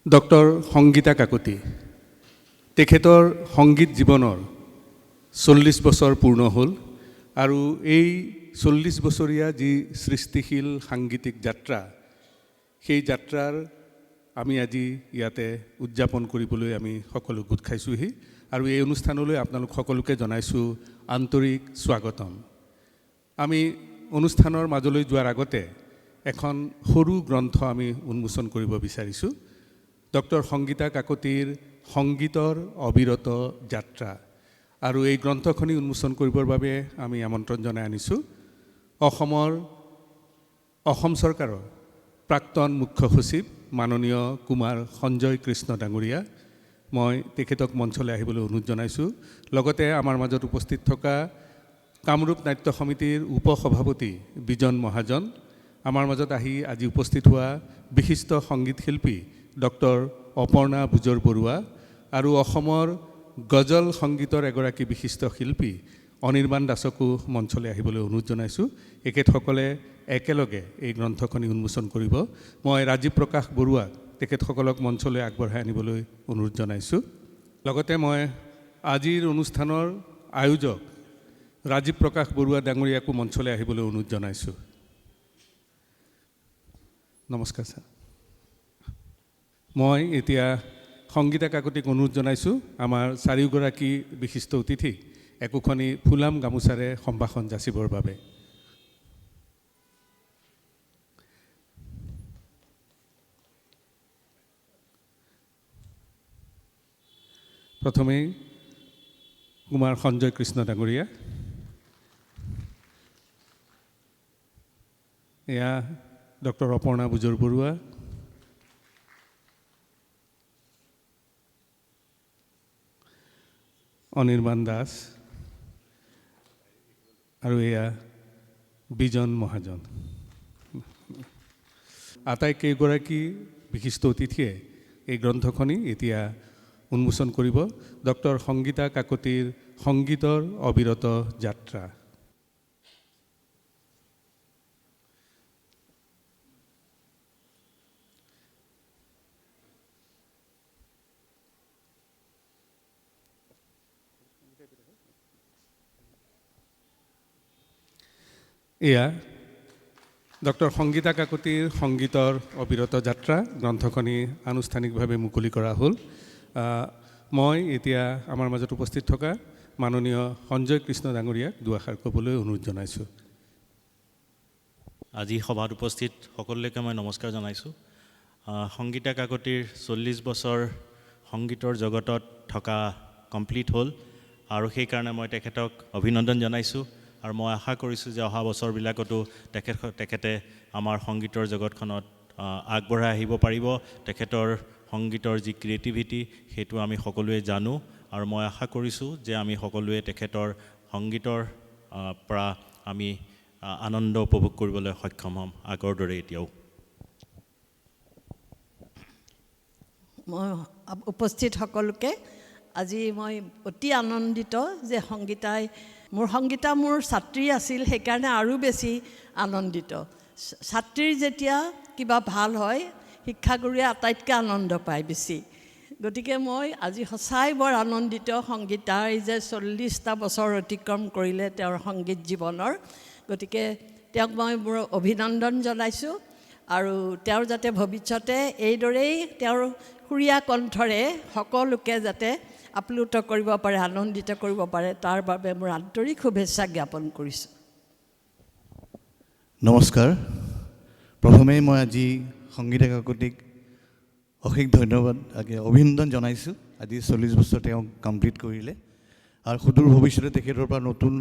Doctor Sangeeta Kakati তেখেতৰ সংগীত জীৱনৰ 40 বছৰ পূৰ্ণ হ'ল আৰু এই 40 বছৰীয়া যি সৃষ্টিশীল সাংগীতিক যাত্ৰা সেই যাত্ৰাৰ আমি আজি ইয়াতে উদযাপন কৰিবলৈ আমি সকলো গোট খাইছোহি আৰু এই অনুষ্ঠানলৈ আপোনালোক সকলোকে জনাইছোঁ আন্তৰিক স্বাগতম। আমি অনুষ্ঠানৰ মাজলৈ যোৱাৰ আগতে এখন সৰু গ্ৰন্থ আমি উন্মোচন কৰিব বিচাৰিছোঁ। ডক্টৰ সংগীতা কাকতিৰ সংগীতৰ অবিৰত যাত্ৰা আৰু এই গ্ৰন্থখনি উন্মোচন কৰিবৰ বাবে আমি আমন্ত্ৰণ জনাই আনিছোঁ অসম চৰকাৰৰ প্ৰাক্তন মুখ্য সচিব মাননীয় কুমাৰ সঞ্জয় কৃষ্ণ ডাঙৰীয়া। মই তেখেতক মঞ্চলৈ আহিবলৈ অনুৰোধ জনাইছোঁ। লগতে আমাৰ মাজত উপস্থিত থকা কামৰূপ নাট্য সমিতিৰ উপসভাপতি বিজন মহাজন, আমাৰ মাজত আহি আজি উপস্থিত হোৱা বিশিষ্ট সংগীত শিল্পী ডক্টৰ অপৰ্ণা বুজৰ বৰুৱা আৰু অসমৰ গজল সংগীতৰ এগৰাকী বিশিষ্ট শিল্পী অনিৰ্বাণ দাসকো মঞ্চলৈ আহিবলৈ অনুৰোধ জনাইছোঁ। এখেতসকলে একেলগে এই গ্ৰন্থখনি উন্মোচন কৰিব। মই ৰাজীৱ প্ৰকাশ বৰুৱাক তেখেতসকলক মঞ্চলৈ আগবঢ়াই আনিবলৈ অনুৰোধ জনাইছোঁ। লগতে মই আজিৰ অনুষ্ঠানৰ আয়োজক ৰাজীৱ প্ৰকাশ বৰুৱা ডাঙৰীয়াকো মঞ্চলৈ আহিবলৈ অনুৰোধ জনাইছোঁ। নমস্কাৰ ছাৰ। মই এতিয়া সংগীতা কাকতিক অনুৰোধ জনাইছোঁ আমাৰ চাৰিওগৰাকী বিশিষ্ট অতিথিক একোখনি ফুলাম গামোচাৰে সম্ভাষণ যাচিবৰ বাবে। প্ৰথমেই কুমাৰ সঞ্জয় কৃষ্ণ ডাঙৰীয়া, এয়া ডক্টৰ অপৰ্ণা বুজৰ বৰুৱা, অনিৰ্বাণ দাস আৰু এয়া বিজন মহাজন। আটাইকেইগৰাকী বিশিষ্ট অতিথিয়ে এই গ্ৰন্থখনি এতিয়া উন্মোচন কৰিব। ডক্টৰ সংগীতা কাকতিৰ সংগীতৰ অবিৰত যাত্ৰা। এয়া ডক্টৰ সংগীতা কাকতিৰ সংগীতৰ অবিৰত যাত্ৰা গ্ৰন্থখনি আনুষ্ঠানিকভাৱে মুকলি কৰা হ'ল। মই এতিয়া আমাৰ মাজত উপস্থিত থকা মাননীয় সঞ্জয় কৃষ্ণ ডাঙৰীয়াক দুআষাৰ ক'বলৈ অনুৰোধ জনাইছোঁ। আজি সভাত উপস্থিত সকলোকে মই নমস্কাৰ জনাইছোঁ। সংগীতা কাকতিৰ 40 বছৰ সংগীতৰ জগতত থকা কমপ্লিট হ'ল আৰু সেইকাৰণে মই তেখেতক অভিনন্দন জনাইছোঁ আৰু মই আশা কৰিছোঁ যে অহা বছৰবিলাকতো তেখেতে আমাৰ সংগীতৰ জগতখনত আগবঢ়াই আহিব পাৰিব। তেখেতৰ সংগীতৰ যি ক্ৰিয়েটিভিটি সেইটো আমি সকলোৱে জানো আৰু মই আশা কৰিছোঁ যে আমি সকলোৱে তেখেতৰ সংগীতৰ পৰা আমি আনন্দ উপভোগ কৰিবলৈ সক্ষম হ'ম আগৰ দৰে এতিয়াও। মই উপস্থিত সকলোকে আজি মই অতি আনন্দিত যে সংগীতা মোৰ ছাত্ৰী আছিল, সেইকাৰণে আৰু বেছি আনন্দিত। ছাত্ৰীৰ যেতিয়া কিবা ভাল হয় শিক্ষাগুৰুৱে আটাইতকৈ আনন্দ পায় বেছি। গতিকে মই আজি সঁচাই বৰ আনন্দিত সংগীতাই যে 40টা বছৰ অতিক্ৰম কৰিলে তেওঁৰ সংগীত জীৱনৰ। গতিকে তেওঁক মই মোৰ অভিনন্দন জনাইছোঁ আৰু তেওঁৰ যাতে ভৱিষ্যতে এইদৰেই তেওঁৰ সুৰীয়া কণ্ঠৰে সকলোকে যাতে আপ্লুত কৰিব পাৰে, আনন্দিত কৰিব পাৰে, তাৰ বাবে মোৰ আন্তৰিক শুভেচ্ছা জ্ঞাপন কৰিছোঁ। নমস্কাৰ। প্ৰথমেই মই আজি সংগীতা কাকতিক অশেষ ধন্যবাদ অভিনন্দন জনাইছোঁ। আজি 40 বছৰ তেওঁ কমপ্লিট কৰিলে আৰু সুদূৰ ভৱিষ্যতে তেখেতৰ পৰা নতুন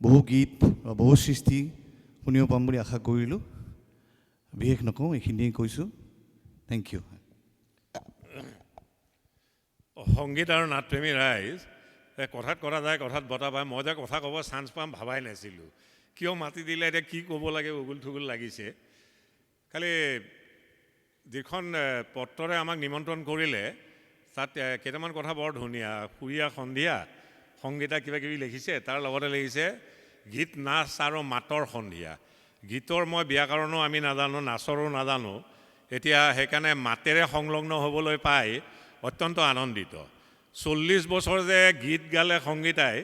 বহু গীত বা বহু সৃষ্টি শুনিব পাম বুলি আশা কৰিলোঁ। বিশেষ নকওঁ, এইখিনিয়ে কৈছোঁ। Thank you. সংগীত আৰু নাটপ্ৰেমী ৰাইজ, কথাত কথা যায়, কথাত বতা পায়। মই যে কথা ক'ব চান্স পাম ভাবাই নাছিলোঁ। কিয় মাতি দিলে, এতিয়া কি ক'ব লাগে উগুল থুগুল লাগিছে। খালি যিখন পত্ৰৰে আমাক নিমন্ত্ৰণ কৰিলে তাত কেইটামান কথা বৰ ধুনীয়া। সুৰীয়া সন্ধিয়া সংগীতা কিবা কিবি লিখিছে, তাৰ লগতে লিখিছে গীত নাচ আৰু মাতৰ সন্ধিয়া। গীতৰ মই ব্যাকৰণো আমি নাজানো, নাচৰো নাজানো, এতিয়া সেইকাৰণে মাতেৰে সংলগ্ন হ'বলৈ পাই অত্যন্ত আনন্দিত। 40 বছৰ যে গীত গালে সংগীতাই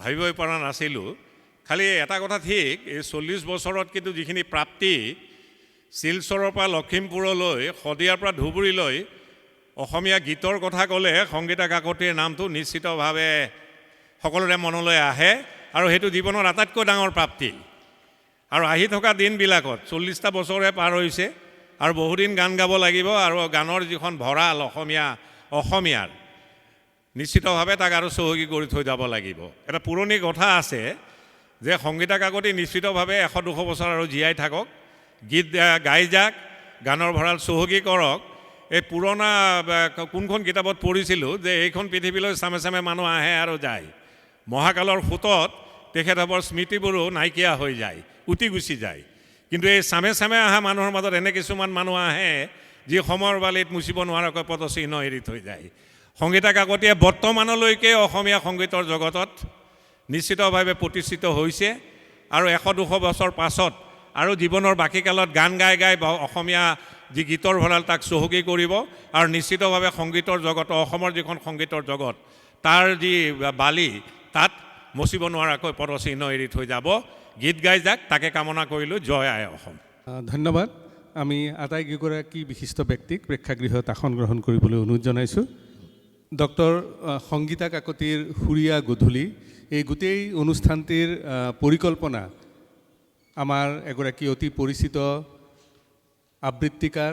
ভাবিবই পৰা নাছিলোঁ। খালি এটা কথা ঠিক, এই 40 বছৰত কিন্তু যিখিনি প্ৰাপ্তি, শিলচৰৰ পৰা লখিমপুৰলৈ, শদিয়াৰ পৰা ধুবুৰীলৈ অসমীয়া গীতৰ কথা ক'লে সংগীতা কাকতিৰ নামটো নিশ্চিতভাৱে সকলোৰে মনলৈ আহে, আৰু সেইটো জীৱনৰ আটাইতকৈ ডাঙৰ প্ৰাপ্তি। আৰু আহি থকা দিনবিলাকত 40টা বছৰে পাৰ হৈছে, আৰু বহুদিন গান গাব লাগিব, আৰু গানৰ যিখন ভঁৰাল অসমীয়াৰ নিশ্চিতভাৱে তাক আৰু চহকী কৰি থৈ যাব লাগিব। এটা পুৰণি কথা আছে যে সংগীতা কাকতি নিশ্চিতভাৱে 100-200 বছৰ আৰু জীয়াই থাকক, গীত গাই যাক, গানৰ ভঁৰাল চহকী কৰক। এই পুৰণা কোনখন কিতাপত পঢ়িছিলোঁ যে এইখন পৃথিৱীলৈ চামে চামে মানুহ আহে আৰু যায়, মহাকালৰ সোঁতত তেখেতসকলৰ স্মৃতিবোৰো নাইকিয়া হৈ যায়, উটি গুচি যায়। কিন্তু এই চামে চামে অহা মানুহৰ মাজত এনে কিছুমান মানুহ আহে যি সময়ৰ বালিত মুচিব নোৱাৰাকৈ পদচিহ্ন এৰি থৈ যায়। সংগীতা কাকতিয়ে বৰ্তমানলৈকে অসমীয়া সংগীতৰ জগতত নিশ্চিতভাৱে প্ৰতিষ্ঠিত হৈছে, আৰু 100-200 বছৰ পাছত আৰু জীৱনৰ বাকী কালত গান গাই গাই অসমীয়া যি গীতৰ ভঁৰাল তাক চহকী কৰিব, আৰু নিশ্চিতভাৱে সংগীতৰ জগত, অসমৰ যিখন সংগীতৰ জগত তাৰ যি বালি তাত মচিব নোৱাৰাকৈ পদচিহ্ন এৰি থৈ যাব। গীত গাই যাক, তাকে কামনা কৰিলোঁ। জয় আই অসম। ধন্যবাদ। আমি আটাইকেইগৰাকী বিশিষ্ট ব্যক্তিক প্ৰেক্ষাগৃহত আসন গ্ৰহণ কৰিবলৈ অনুৰোধ জনাইছোঁ। ডক্টৰ সংগীতা কাকতিৰ সুৰীয়া গধূলি, এই গোটেই অনুষ্ঠানটিৰ পৰিকল্পনা আমাৰ এগৰাকী অতি পৰিচিত আবৃত্তিকাৰ,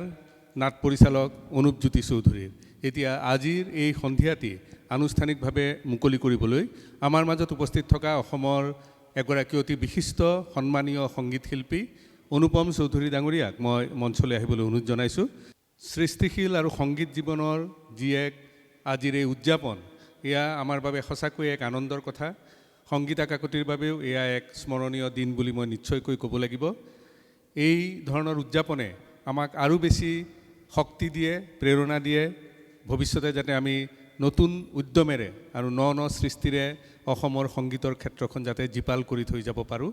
নাট পৰিচালক অনুপজ্যোতি চৌধুৰীৰ। এতিয়া আজিৰ এই সন্ধিয়াটি আনুষ্ঠানিকভাৱে মুকলি কৰিবলৈ আমাৰ মাজত উপস্থিত থকা অসমৰ এগৰাকী অতি বিশিষ্ট সন্মানীয় সংগীত শিল্পী অনুপম চৌধুৰী ডাঙৰীয়াক মই মঞ্চলৈ আহিবলৈ অনুৰোধ জনাইছোঁ। সৃষ্টিশীল আৰু সংগীত জীৱনৰ যি এক আজিৰ এই উদযাপন, এয়া আমাৰ বাবে সঁচাকৈ এক আনন্দৰ কথা। সংগীতা কাকতিৰ বাবেও এয়া এক স্মৰণীয় দিন বুলি মই নিশ্চয়কৈ ক'ব লাগিব। এই ধৰণৰ উদযাপনে আমাক আৰু বেছি শক্তি দিয়ে, প্ৰেৰণা দিয়ে, ভৱিষ্যতে যাতে আমি নতুন উদ্যমেৰে আৰু ন সৃষ্টিৰে অসমৰ সংগীতৰ ক্ষেত্ৰখন যাতে জীপাল কৰি থৈ যাব পাৰোঁ।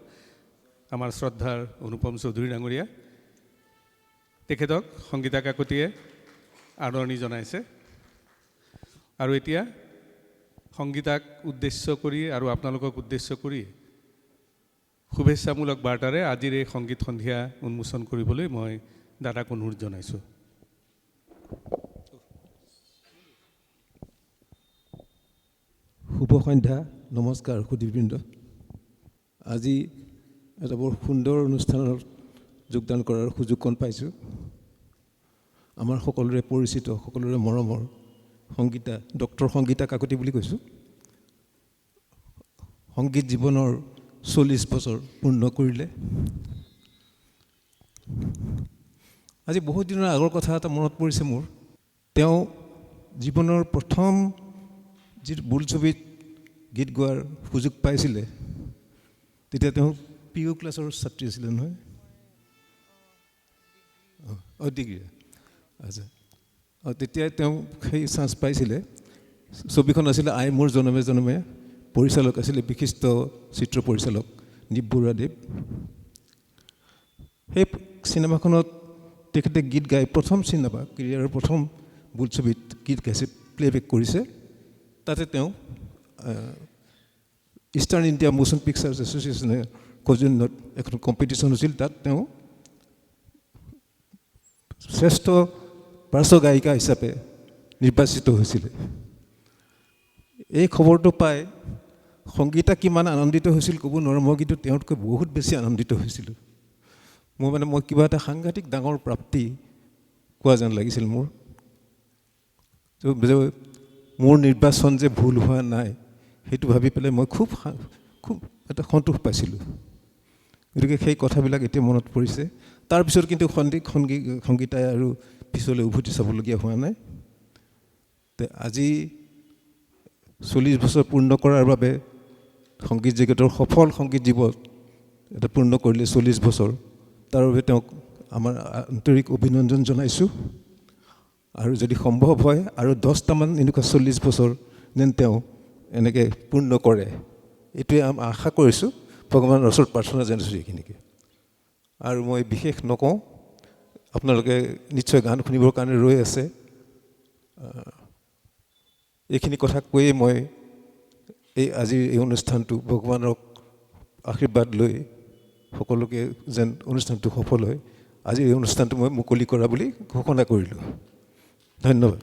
আমাৰ শ্ৰদ্ধাৰ অনুপম চৌধুৰী ডাঙৰীয়া, তেখেতক সংগীতা কাকতিয়ে আদৰণি জনাইছে। আৰু এতিয়া সংগীতাক উদ্দেশ্য কৰি আৰু আপোনালোকক উদ্দেশ্য কৰি শুভেচ্ছামূলক বাৰ্তাৰে আজিৰ এই সংগীত সন্ধিয়া উন্মোচন কৰিবলৈ মই দাদাক অনুৰোধ জনাইছোঁ। শুভ সন্ধ্যা, নমস্কাৰ সুধীবৃন্দ। আজি এটা বৰ সুন্দৰ অনুষ্ঠানত যোগদান কৰাৰ সুযোগকণ পাইছোঁ। আমাৰ সকলোৰে পৰিচিত, সকলোৰে মৰমৰ সংগীতা, ডক্টৰ সংগীতা কাকতি বুলি কৈছোঁ। সংগীত জীৱনৰ 40 বছৰ পূৰ্ণ কৰিলে। আজি বহুত দিনৰ আগৰ কথা এটা মনত পৰিছে মোৰ। তেওঁ জীৱনৰ প্ৰথম যি বোলছবিত গীত গোৱাৰ সুযোগ পাইছিলে, তেতিয়া তেওঁ PU ক্লাছৰ ছাত্ৰী আছিলে নহয়, ডিগ্ৰী। আচ্ছা, তেতিয়াই তেওঁ সেই চান্স পাইছিলে। ছবিখন আছিলে আই মোৰ জনমে জনমে, পৰিচালক আছিলে বিশিষ্ট চিত্ৰ পৰিচালক নীপ বৰুৱাদেৱ। সেই চিনেমাখনত তেখেতে গীত গাই প্ৰথম চিনেমা, কেৰিয়াৰৰ প্ৰথম বোলছবিত গীত গাইছে, প্লেবেক কৰিছে। তাতে তেওঁ ইষ্টাৰ্ণ ইণ্ডিয়া মোশ্যন পিকচাৰ্ছ এছ'চিয়েশ্যনে সৌজন্যত এখন কম্পিটিশ্যন হৈছিল। তাত তেওঁ শ্ৰেষ্ঠ পাৰ্শ্ব গায়িকা হিচাপে নিৰ্বাচিত হৈছিলে। এই খবৰটো পাই সংগীতা কিমান আনন্দিত হৈছিল ক'ব নোৱাৰোঁ, মই কিন্তু তেওঁতকৈ বহুত বেছি আনন্দিত হৈছিলোঁ। মই কিবা এটা সাংঘাতিক ডাঙৰ প্ৰাপ্তি কোৱা যেন লাগিছিল মোৰ। মোৰ নিৰ্বাচন যে ভুল হোৱা নাই, সেইটো ভাবি পেলাই মই খুব এটা সন্তোষ পাইছিলোঁ। গতিকে সেই কথাবিলাক এতিয়া মনত পৰিছে। তাৰপিছত কিন্তু সংগীতাই আৰু পিছলৈ উভতি চাবলগীয়া হোৱা নাই। আজি 40 বছৰ পূৰ্ণ কৰাৰ বাবে সংগীত জগতৰ সফল সংগীত জীৱন এটা পূৰ্ণ কৰিলে 40 বছৰ, তাৰ বাবে তেওঁক আমাৰ আন্তৰিক অভিনন্দন জনাইছোঁ। আৰু যদি সম্ভৱ হয় আৰু 10টামান এনেকুৱা 40 বছৰ যেন তেওঁ এনেকৈ পূৰ্ণ কৰে, এইটোৱে আশা কৰিছোঁ। ভগৱানৰ ওচৰত প্ৰাৰ্থনা জনাইছোঁ এইখিনিকে। আৰু মই বিশেষ নকওঁ, আপোনালোকে নিশ্চয় গান শুনিবৰ কাৰণে ৰৈ আছে। এইখিনি কথা কৈয়ে মই আজিৰ এই অনুষ্ঠানটো ভগৱানক আশীৰ্বাদ লৈ সকলোকে যেন অনুষ্ঠানটো সফল হয়, আজি এই অনুষ্ঠানটো মই মুকলি কৰা বুলি ঘোষণা কৰিলোঁ। ধন্যবাদ।